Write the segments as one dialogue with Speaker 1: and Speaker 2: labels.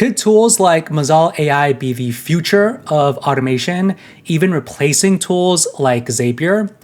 Speaker 1: Could tools like Mazaal AI be the future of automation, even replacing tools like Zapier?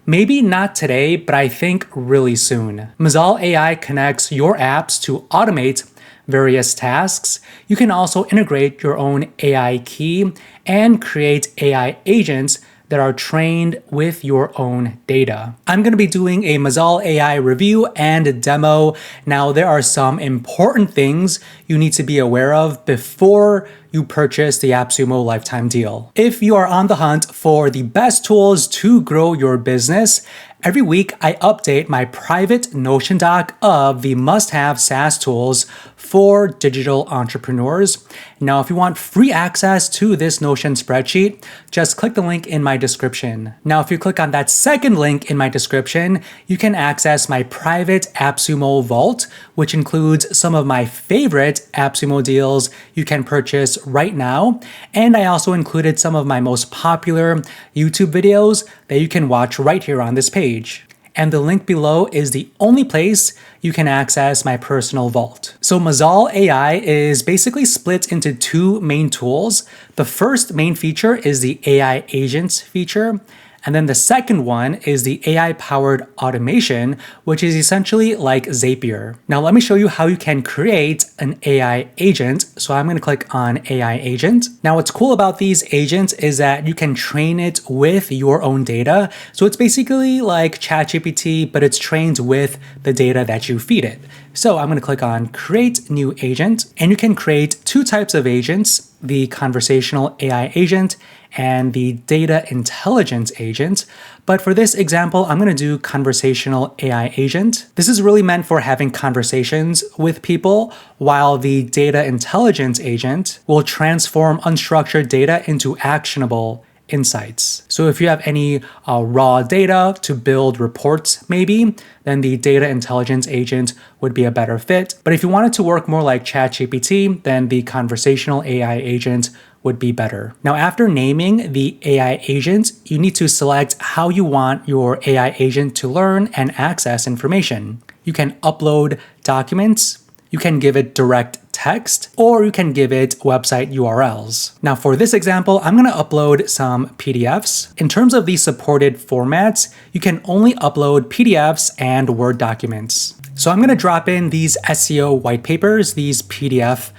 Speaker 1: Maybe not today, but I think really soon. Mazaal AI connects your apps to automate various tasks. You can also integrate your own AI key and create AI agents that are trained with your own data. I'm going to be doing a Mazaal AI review and demo. Now, there are some important things you need to be aware of before you purchase the AppSumo lifetime deal. If you are on the hunt for the best tools to grow your business, every week I update my private Notion doc of the must-have SaaS tools for digital entrepreneurs. Now, if you want free access to this Notion spreadsheet, just click the link in my description. Now, if you click on that second link in my description, you can access my private AppSumo vault, which includes some of my favorite AppSumo deals you can purchase right now. And I also included some of my most popular YouTube videos that you can watch right here on this page. And the link below is the only place you can access my personal vault. So Mazaal AI is basically split into two main tools. The first main feature is the AI agents feature. And then the second one is the AI-powered automation, which is essentially like Zapier. Now, let me show you how you can create an AI agent. So I'm going to click on AI agent. Now, what's cool about these agents is that you can train it with your own data. So it's basically like ChatGPT, but it's trained with the data that you feed it. So I'm going to click on create new agent, and you can create two types of agents, the conversational AI agent and the data intelligence agent. But for this example, I'm going to do conversational AI agent. This is really meant for having conversations with people, while the data intelligence agent will transform unstructured data into actionable insights. So if you have any raw data to build reports, maybe, then the data intelligence agent would be a better fit. But if you want it to work more like ChatGPT, then the conversational AI agent would be better. Now, after naming the AI agent, you need to select how you want your AI agent to learn and access information. You can upload documents, you can give it direct text, or you can give it website URLs. Now, for this example, I'm going to upload some PDFs. In terms of the supported formats, you can only upload PDFs and Word documents. So I'm going to drop in these SEO white papers, these PDF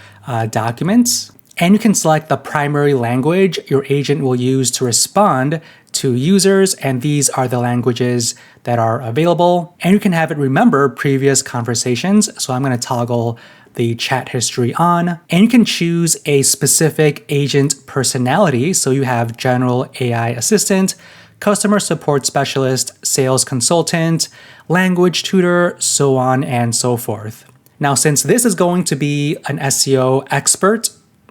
Speaker 1: documents. And you can select the primary language your agent will use to respond to users, and these are the languages that are available. And you can have it remember previous conversations. So I'm going to toggle the chat history on, and you can choose a specific agent personality. So you have general AI assistant, customer support specialist, sales consultant, language tutor, so on and so forth. Now, since this is going to be an SEO expert,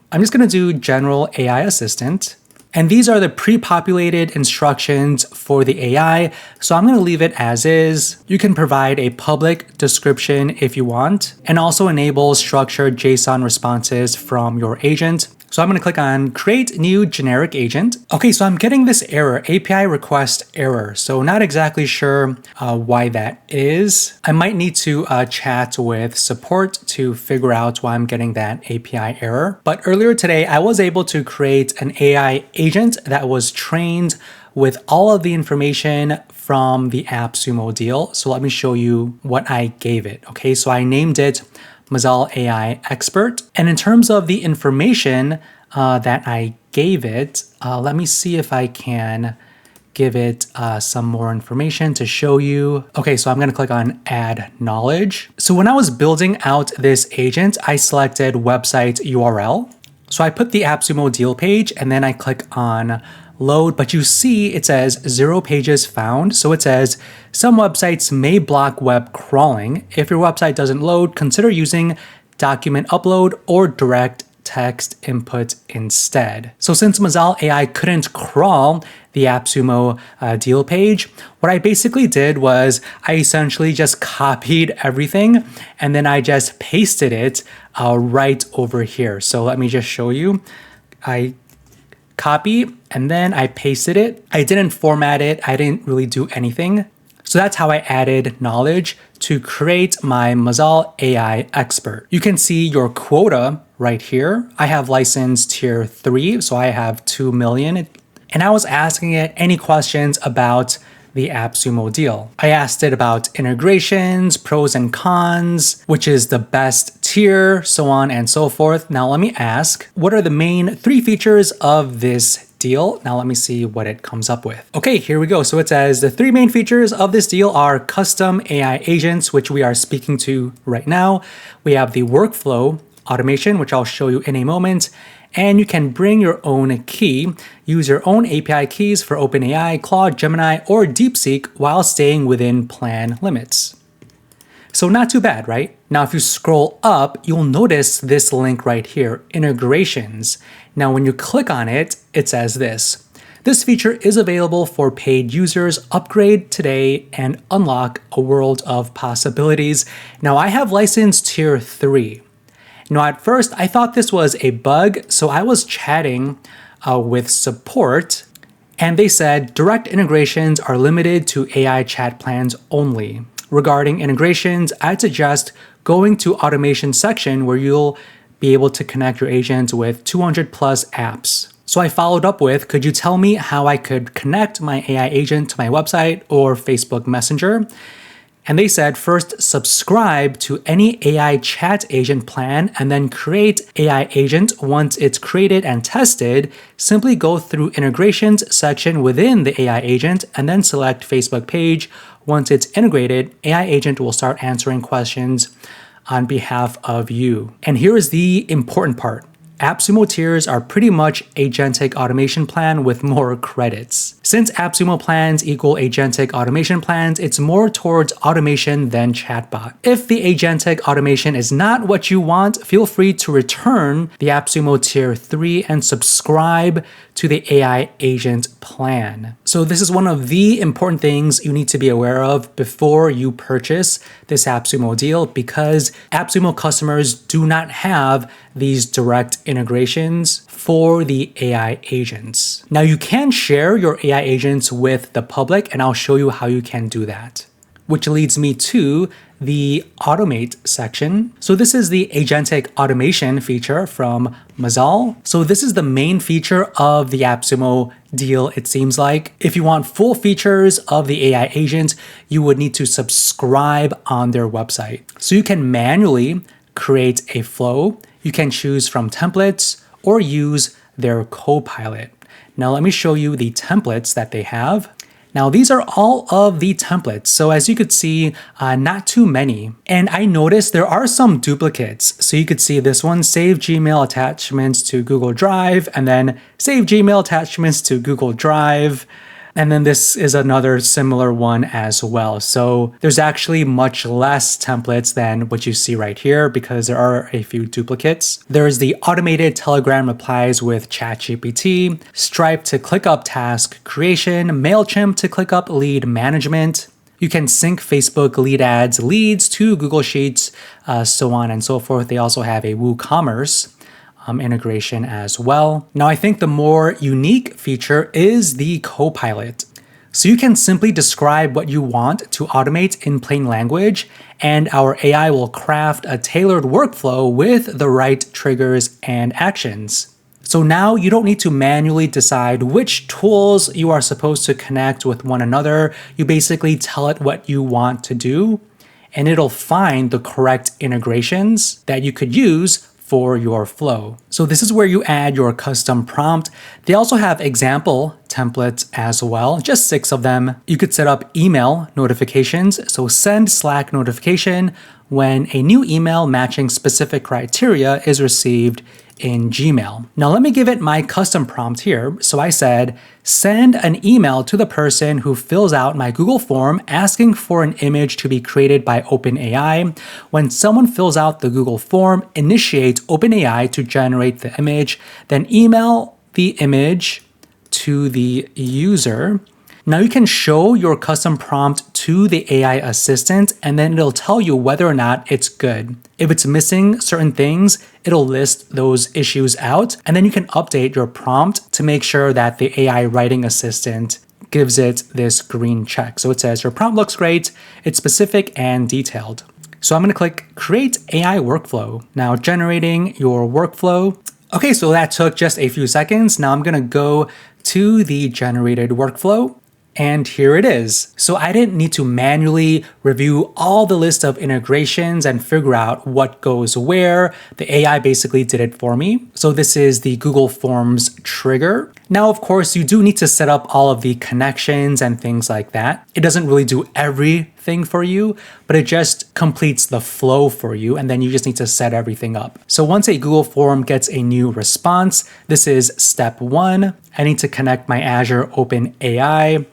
Speaker 1: I'm just going to do general AI assistant. And these are the pre-populated instructions for the AI. So I'm going to leave it as is. You can provide a public description if you want, and also enable structured JSON responses from your agent. So I'm going to click on create new generic agent. Okay, so I'm getting this error, API request error. So not exactly sure why that is. I might need to chat with support to figure out why I'm getting that API error. But earlier today, I was able to create an AI agent that was trained with all of the information from the AppSumo deal. So let me show you what I gave it. Okay, so I named it Mazaal AI Expert. And in terms of the information that I gave it, let me see if I can give it some more information to show you. Okay, so I'm going to click on Add Knowledge. So when I was building out this agent, I selected website URL. So I put the AppSumo deal page, and then I click on load, but you see it says 0 pages found. So it says some websites may block web crawling. If your website doesn't load, consider using document upload or direct text input instead. So since Mazaal AI couldn't crawl the AppSumo deal page, what I basically did was I essentially just copied everything and then I just pasted it right over here. So let me just show you. I copy and then I pasted it. I didn't format it. I didn't really do anything. So that's how I added knowledge to create my Mazaal AI expert. You can see your quota right here. I have license tier 3, so I have 2 million. And I was asking it any questions about the AppSumo deal. I asked it about integrations, pros and cons, which is the best tier, so on and so forth. Now let me ask, what are the main 3 features of this deal? Now let me see what it comes up with. Okay, here we go. So it says the 3 main features of this deal are custom AI agents, which we are speaking to right now. We have the workflow automation, which I'll show you in a moment. And you can bring your own key, use your own API keys for OpenAI, Claude, Gemini, or DeepSeek while staying within plan limits. So not too bad, right? Now, if you scroll up, you'll notice this link right here, integrations. Now, when you click on it, it says this. This feature is available for paid users. Upgrade today and unlock a world of possibilities. Now, I have license tier 3. Now, at first, I thought this was a bug, so I was chatting with support, and they said direct integrations are limited to AI chat plans only. Regarding integrations, I'd suggest going to automation section where you'll be able to connect your agents with 200 plus apps. So I followed up with, could you tell me how I could connect my AI agent to my website or Facebook Messenger? And they said, first, subscribe to any AI chat agent plan and then create AI agent. Once it's created and tested, simply go through integrations section within the AI agent and then select Facebook page. Once it's integrated, AI agent will start answering questions on behalf of you. And here is the important part. AppSumo tiers are pretty much Agentic automation plan with more credits. Since AppSumo plans equal Agentic automation plans, it's more towards automation than chatbot. If the Agentic automation is not what you want, feel free to return the AppSumo tier 3 and subscribe to the AI agent plan. So this is one of the important things you need to be aware of before you purchase this AppSumo deal, because AppSumo customers do not have these direct integrations for the AI agents. Now you can share your AI agents with the public, and I'll show you how you can do that. Which leads me to the automate section. So this is the agentic automation feature from Mazaal. So this is the main feature of the AppSumo deal, it seems like. If you want full features of the AI agent, you would need to subscribe on their website. So you can manually create a flow. You can choose from templates or use their Copilot. Now let me show you the templates that they have. Now, these are all of the templates. So as you could see, not too many. And I noticed there are some duplicates. So you could see this one, save Gmail attachments to Google Drive, and then save Gmail attachments to Google Drive. And then this is another similar one as well. So there's actually much less templates than what you see right here because there are a few duplicates. There's the automated Telegram replies with ChatGPT, Stripe to ClickUp task creation, MailChimp to ClickUp lead management. You can sync Facebook lead ads leads to Google Sheets, so on and so forth. They also have a WooCommerce integration as well. Now, I think the more unique feature is the Copilot. So you can simply describe what you want to automate in plain language, and our AI will craft a tailored workflow with the right triggers and actions. So now you don't need to manually decide which tools you are supposed to connect with one another. You basically tell it what you want to do, and it'll find the correct integrations that you could use for your flow. So this is where you add your custom prompt. They also have example templates as well, just 6 of them. You could set up email notifications. So send Slack notification when a new email matching specific criteria is received in Gmail. Now let me give it my custom prompt here. So I said, send an email to the person who fills out my Google form asking for an image to be created by OpenAI. When someone fills out the Google form, initiate OpenAI to generate the image, then email the image to the user. Now you can show your custom prompt to the AI assistant, and then it'll tell you whether or not it's good. If it's missing certain things, it'll list those issues out, and then you can update your prompt to make sure that the AI writing assistant gives it this green check. So it says your prompt looks great, it's specific and detailed. So I'm going to click Create AI Workflow. Now generating your workflow. Okay, so that took just a few seconds. Now I'm going to go to the generated workflow. And here it is. So I didn't need to manually review all the list of integrations and figure out what goes where. The AI basically did it for me. So this is the Google Forms trigger. Now, of course, you do need to set up all of the connections and things like that. It doesn't really do everything for you, but it just completes the flow for you. And then you just need to set everything up. So once a Google form gets a new response, this is step 1. I need to connect my Azure OpenAI.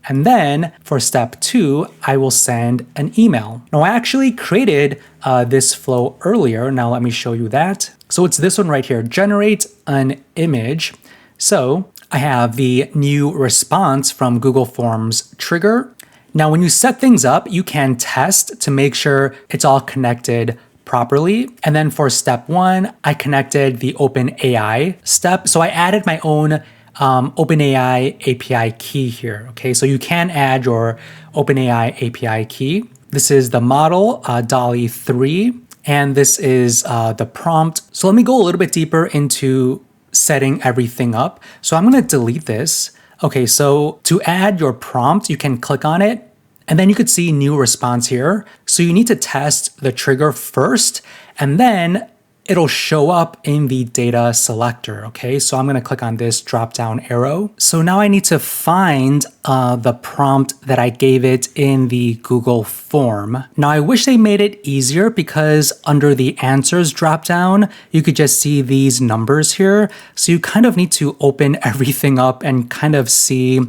Speaker 1: And then for step 2, I will send an email. Now I actually created this flow earlier. Now let me show you that. So it's this one right here, generate an image. So I have the new response from Google Forms trigger. Now when you set things up, you can test to make sure it's all connected properly. And then for step 1, I connected the OpenAI step. So I added my own OpenAI API key here. Okay, so you can add your OpenAI API key. This is the model, DALL-E 3, and this is the prompt. So let me go a little bit deeper into setting everything up. So I'm going to delete this. Okay, so to add your prompt, you can click on it, and then you could see new response here. So you need to test the trigger first, and then it'll show up in the data selector, okay? So I'm gonna click on this drop-down arrow. So now I need to find the prompt that I gave it in the Google form. Now I wish they made it easier because under the answers drop-down, you could just see these numbers here. So you kind of need to open everything up and kind of see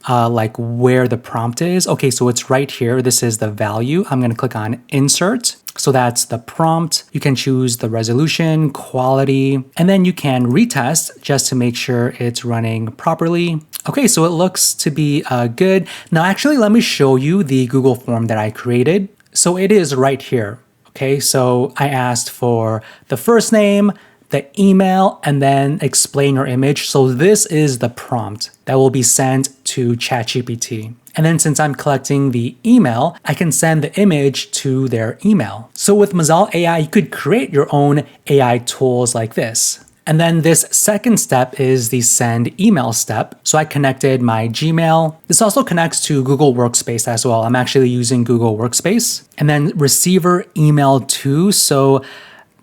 Speaker 1: like where the prompt is. Okay, so it's right here. This is the value. I'm gonna click on insert. So that's the prompt. You can choose the resolution, quality, and then you can retest just to make sure it's running properly. Okay, so it looks to be good. Now, actually, let me show you the Google form that I created. So it is right here. Okay, so I asked for the first name, the email, and then explain your image. So this is the prompt that will be sent to ChatGPT. And then since I'm collecting the email, I can send the image to their email. So with Mazaal AI, you could create your own AI tools like this. And then this second step is the send email step. So I connected my Gmail. This also connects to Google Workspace as well. I'm actually using Google Workspace. And then receiver email too. So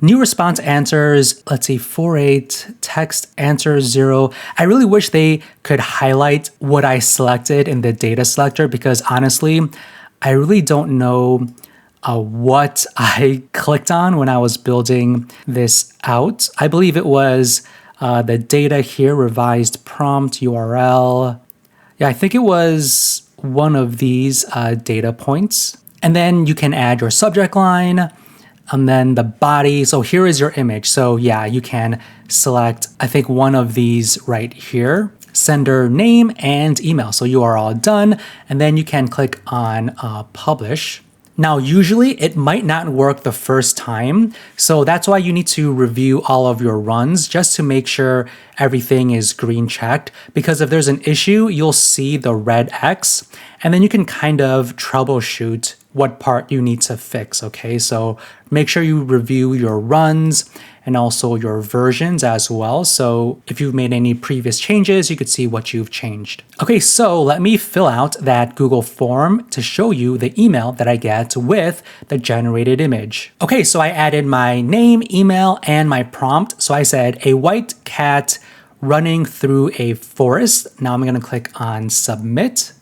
Speaker 1: new response answers, let's see, 48, text answers 0. I really wish they could highlight what I selected in the data selector because honestly, I really don't know what I clicked on when I was building this out. I believe it was the data here, revised prompt URL. Yeah, I think it was one of these data points. And then you can add your subject line, and then the body. So here is your image. So yeah, you can select, I think, one of these right here, sender name and email. So you are all done. And then you can click on publish. Now, usually it might not work the first time. So that's why you need to review all of your runs just to make sure everything is green checked. Because if there's an issue, you'll see the red X, and then you can kind of troubleshoot what part you need to fix, okay? So make sure you review your runs and also your versions as well. So if you've made any previous changes, you could see what you've changed. Okay, so let me fill out that Google form to show you the email that I get with the generated image. Okay, so I added my name, email, and my prompt. So I said a white cat running through a forest. Now I'm gonna click on submit.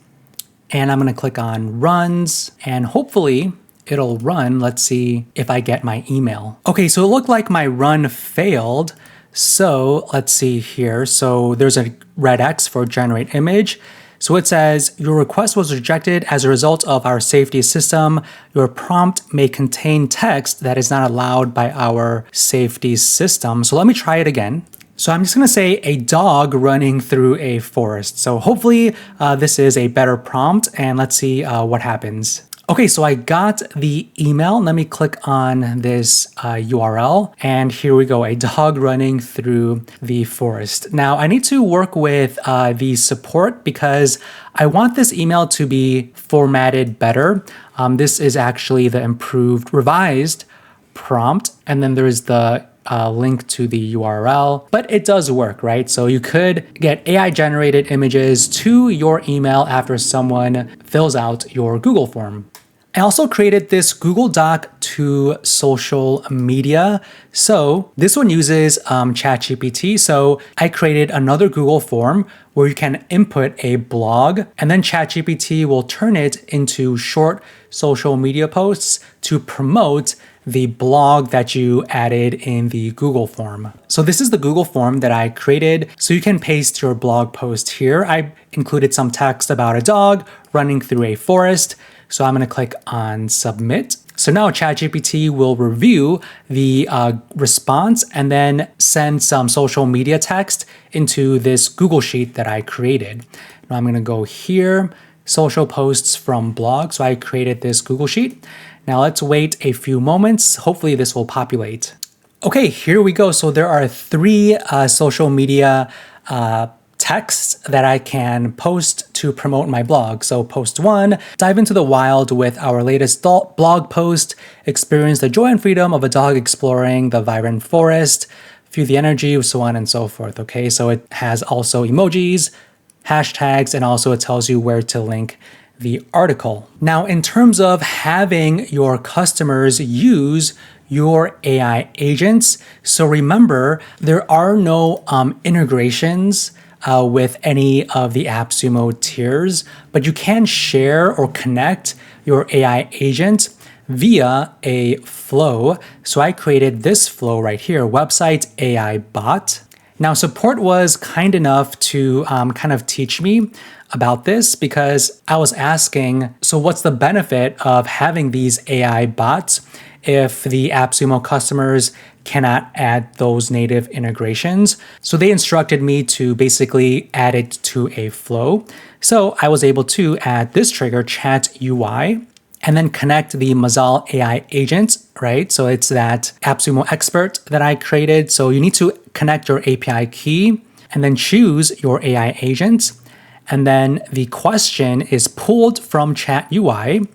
Speaker 1: And I'm gonna click on runs, and hopefully it'll run. Let's see if I get my email. Okay, so it looked like my run failed. So let's see here. So there's a red X for generate image. So it says, your request was rejected as a result of our safety system. Your prompt may contain text that is not allowed by our safety system. So let me try it again. So I'm just gonna say a dog running through a forest. So hopefully this is a better prompt, and let's see what happens. Okay, so I got the email. Let me click on this URL. And here we go, a dog running through the forest. Now, I need to work with the support because I want this email to be formatted better. This is actually the improved, revised prompt. And then there's the link to the URL, but it does work, right? So you could get AI generated images to your email after someone fills out your Google form. I also created this Google Doc to social media. So this one uses ChatGPT. So I created another Google form where you can input a blog and then ChatGPT will turn it into short social media posts to promote the blog that you added in the Google form. So this is the Google form that I created. So you can paste your blog post here. I included some text about a dog running through a forest. So I'm going to click on submit. So now ChatGPT will review the response and then send some social media text into this Google Sheet that I created. Now I'm going to go here, social posts from blog. So I created this Google Sheet. Now let's wait a few moments. Hopefully this will populate. Okay, here we go. So there are 3 social media texts that I can post to promote my blog. So post 1, dive into the wild with our latest blog post, experience the joy and freedom of a dog exploring the vibrant forest, feel the energy, so on and so forth. Okay, so it has also emojis, hashtags, and also it tells you where to link the article. Now, in terms of having your customers use your AI agents, so remember, there are no integrations with any of the AppSumo tiers, but you can share or connect your AI agent via a flow. So I created this flow right here, website AI bot. Now, support was kind enough to kind of teach me about this because I was asking, so what's the benefit of having these AI bots if the AppSumo customers cannot add those native integrations? So they instructed me to basically add it to a flow. So I was able to add this trigger, chat UI, and then connect the Mazaal AI agent, right? So it's that AppSumo expert that I created. So you need to connect your API key and then choose your AI agent. And then the question is pulled from chat UI.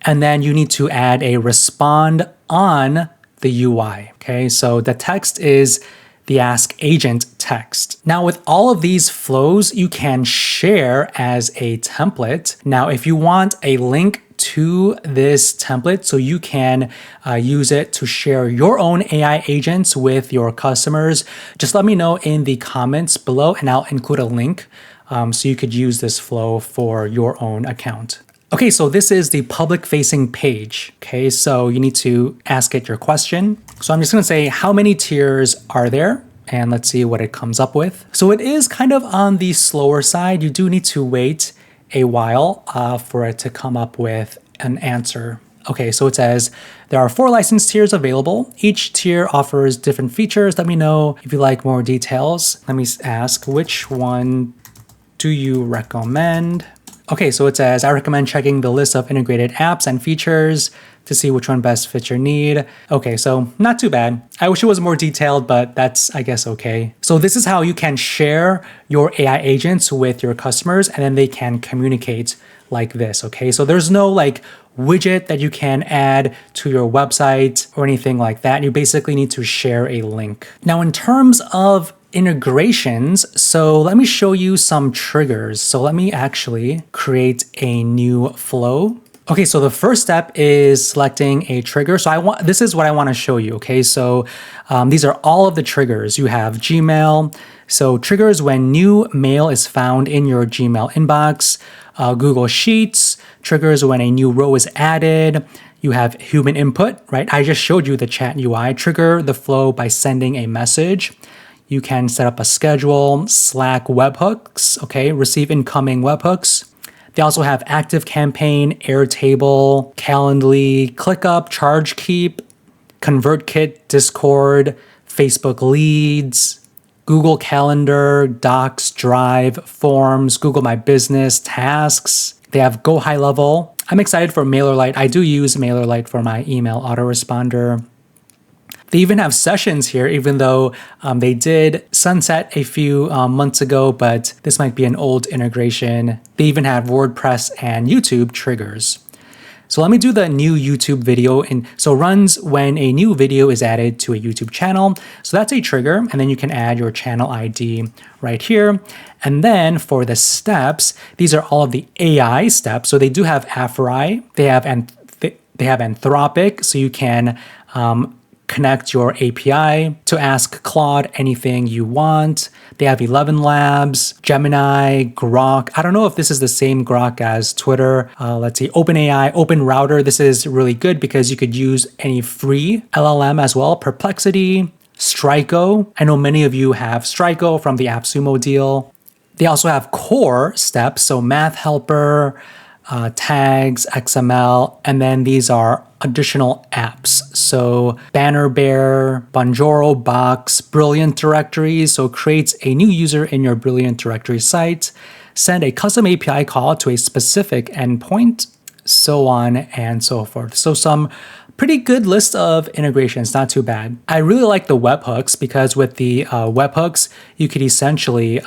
Speaker 1: And then you need to add a respond on the UI, okay? So the text is the Ask Agent text. Now with all of these flows, you can share as a template. Now, if you want a link to this template so you can use it to share your own AI agents with your customers, just let me know in the comments below and I'll include a link so you could use this flow for your own account. Okay, so this is the public facing page. Okay, so you need to ask it your question. So I'm just gonna say, how many tiers are there? And let's see what it comes up with. So it is kind of on the slower side. You do need to wait a while for it to come up with an answer. Okay, so it says, there are 4 license tiers available. Each tier offers different features. Let me know if you like more details. Let me ask, which one do you recommend? Okay, so it says, I recommend checking the list of integrated apps and features to see which one best fits your need. Okay, so not too bad. I wish it was more detailed, but that's, I guess, okay. So this is how you can share your AI agents with your customers and then they can communicate like this, okay? So there's no like widget that you can add to your website or anything like that. You basically need to share a link. Now, in terms of integrations, so let me show you some triggers. So let me actually create a new flow. Okay, so the first step is selecting a trigger. So this is what I want to show you, okay? So these are all of the triggers. You have Gmail. So triggers when new mail is found in your Gmail inbox. Google Sheets, triggers when a new row is added. You have human input, right? I just showed you the chat UI. Trigger the flow by sending a message. You can set up a schedule, Slack webhooks, okay? Receive incoming webhooks. They also have ActiveCampaign, Airtable, Calendly, ClickUp, ChargeKeep, ConvertKit, Discord, Facebook Leads, Google Calendar, Docs, Drive, Forms, Google My Business, Tasks. They have Go High Level. I'm excited for MailerLite. I do use MailerLite for my email autoresponder. They even have sessions here, even though they did sunset a few months ago, but this might be an old integration. They even have WordPress and YouTube triggers. So let me do the new YouTube video. So runs when a new video is added to a YouTube channel. So that's a trigger. And then you can add your channel ID right here. And then for the steps, these are all of the AI steps. So they do have Aphorai. They have Anthropic. So you can connect your API to ask Claude anything you want. They have 11 Labs, Gemini, Grok. I don't know if this is the same Grok as Twitter. Let's see, OpenAI, OpenRouter. This is really good because you could use any free LLM as well. Perplexity, Striko. I know many of you have Striko from the AppSumo deal. They also have core steps, so Math Helper, tags, XML, and then these are additional apps. So Banner Bear, Bonjoro, Box, Brilliant Directories. So creates a new user in your Brilliant Directory site, send a custom API call to a specific endpoint, so on and so forth. So some pretty good list of integrations, not too bad. I really like the webhooks because with the webhooks, you could essentially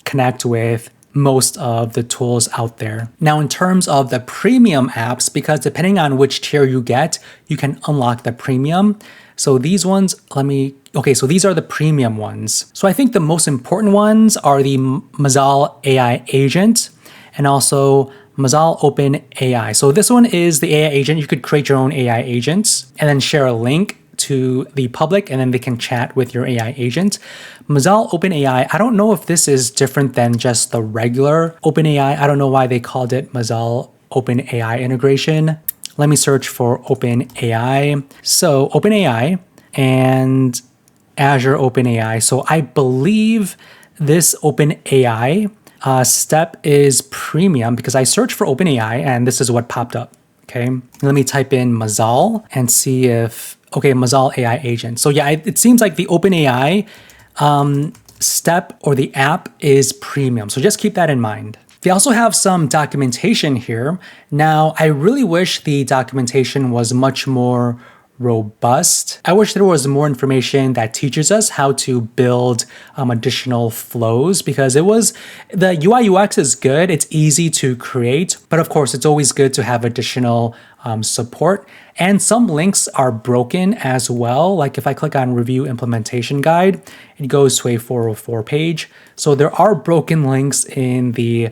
Speaker 1: connect with most of the tools out there. Now, in terms of the premium apps, because depending on which tier you get, you can unlock the premium. So these ones, so these are the premium ones. So I think the most important ones are the Mazaal AI agent and also Mazaal Open AI. So this one is the AI agent. You could create your own AI agents and then share a link to the public, and then they can chat with your AI agent. Mazaal Open AI, I don't know if this is different than just the regular OpenAI. I don't know why they called it Mazaal Open AI integration. Let me search for OpenAI. So OpenAI and Azure OpenAI. So I believe this OpenAI step is premium because I searched for OpenAI and this is what popped up. Okay, let me type in Mazaal and see if, okay, Mazaal AI agent. So yeah, it seems like the OpenAI step or the app is premium. So just keep that in mind. They also have some documentation here. Now, I really wish the documentation was much more robust. I wish there was more information that teaches us how to build additional flows because the UI UX is good. It's easy to create, but of course it's always good to have additional support. And some links are broken as well. Like if I click on review implementation guide, it goes to a 404 page. So there are broken links in the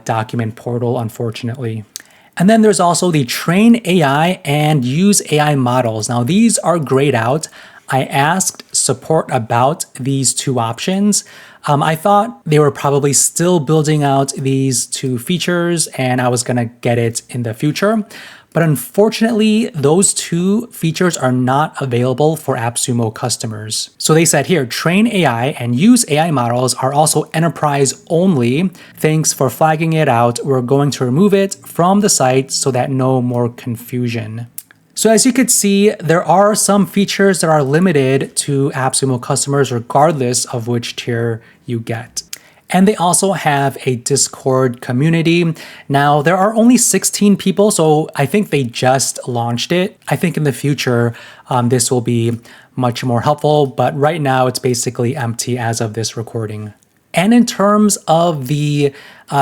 Speaker 1: document portal, unfortunately. And then there's also the train AI and use AI models. Now these are grayed out. I asked support about these two options. I thought they were probably still building out these two features and I was gonna get it in the future. But unfortunately, those two features are not available for AppSumo customers. So they said here, train AI and use AI models are also enterprise only. Thanks for flagging it out. We're going to remove it from the site so that no more confusion. So as you could see, there are some features that are limited to AppSumo customers regardless of which tier you get. And they also have a Discord community. Now, there are only 16 people, so I think they just launched it. I think in the future, this will be much more helpful, but right now it's basically empty as of this recording. And in terms of the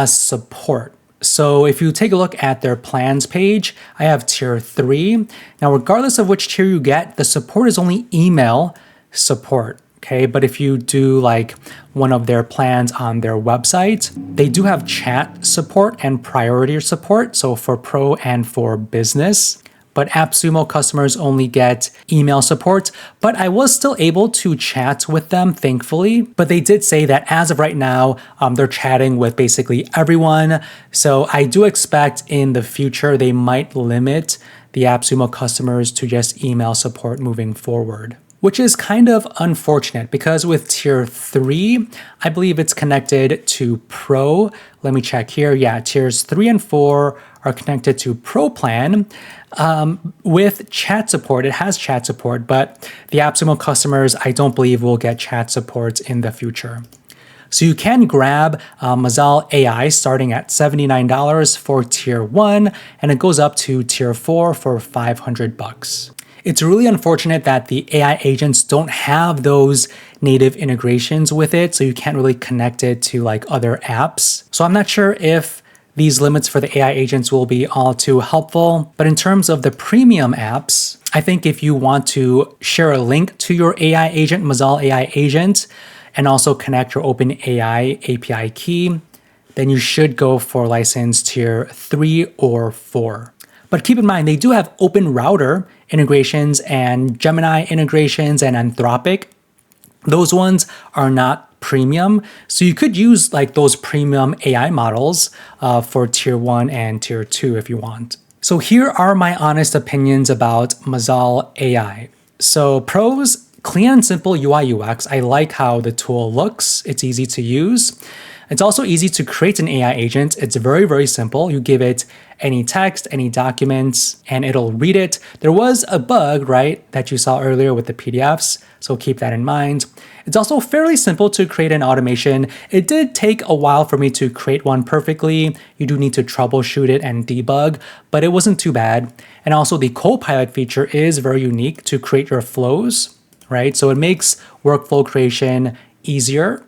Speaker 1: support, so if you take a look at their plans page, I have tier 3. Now, regardless of which tier you get, the support is only email support. Okay, but if you do like one of their plans on their website, they do have chat support and priority support. So for pro and for business, but AppSumo customers only get email support, but I was still able to chat with them, thankfully. But they did say that as of right now, they're chatting with basically everyone. So I do expect in the future, they might limit the AppSumo customers to just email support moving forward, which is kind of unfortunate because with tier 3, I believe it's connected to Pro. Let me check here. Yeah, tiers 3 and 4 are connected to Pro plan with chat support. It has chat support, but the AppSumo customers, I don't believe will get chat support in the future. So you can grab Mazaal AI starting at $79 for tier 1, and it goes up to tier 4 for $500. It's really unfortunate that the AI agents don't have those native integrations with it, so you can't really connect it to like other apps. So I'm not sure if these limits for the AI agents will be all too helpful, but in terms of the premium apps, I think if you want to share a link to your AI agent, Mazaal AI agent, and also connect your OpenAI API key, then you should go for license tier 3 or 4. But keep in mind, they do have Open Router integrations and Gemini integrations and Anthropic. Those ones are not premium. So you could use like those premium AI models for tier 1 and tier 2 if you want. So here are my honest opinions about Mazaal AI. So pros, clean and simple UI UX. I like how the tool looks. It's easy to use. It's also easy to create an AI agent. It's very, very simple. You give it any text, any documents, and it'll read it. There was a bug, right, that you saw earlier with the PDFs, so keep that in mind. It's also fairly simple to create an automation. It did take a while for me to create one perfectly. You do need to troubleshoot it and debug, but it wasn't too bad. And also the Copilot feature is very unique to create your flows, right? So it makes workflow creation easier.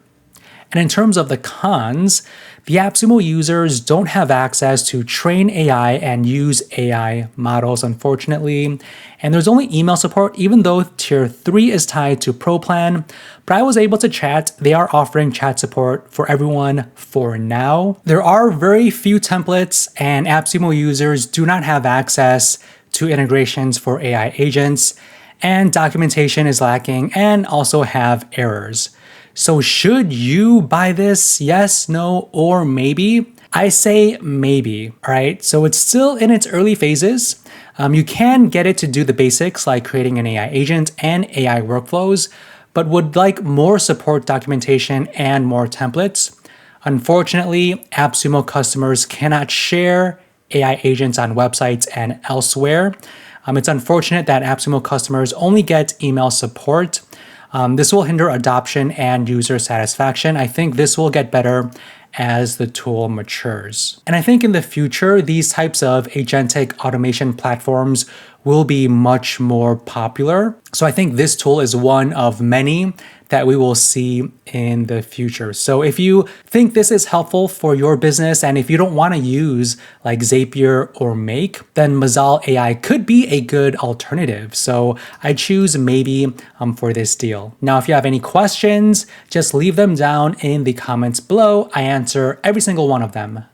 Speaker 1: And in terms of the cons, the AppSumo users don't have access to train AI and use AI models, unfortunately. And there's only email support, even though tier 3 is tied to Pro Plan. But I was able to chat. They are offering chat support for everyone for now. There are very few templates, and AppSumo users do not have access to integrations for AI agents. And documentation is lacking and also have errors. So should you buy this? Yes, no, or maybe? I say maybe, all right? So it's still in its early phases. You can get it to do the basics like creating an AI agent and AI workflows, but would like more support documentation and more templates. Unfortunately, AppSumo customers cannot share AI agents on websites and elsewhere. It's unfortunate that AppSumo customers only get email support. This will hinder adoption and user satisfaction. I think this will get better as the tool matures. And I think in the future, these types of agentic automation platforms will be much more popular. So I think this tool is one of many that we will see in the future. So if you think this is helpful for your business, and if you don't want to use like Zapier or Make, then Mazaal AI could be a good alternative. So I choose maybe for this deal. Now, if you have any questions, just leave them down in the comments below. I answer every single one of them.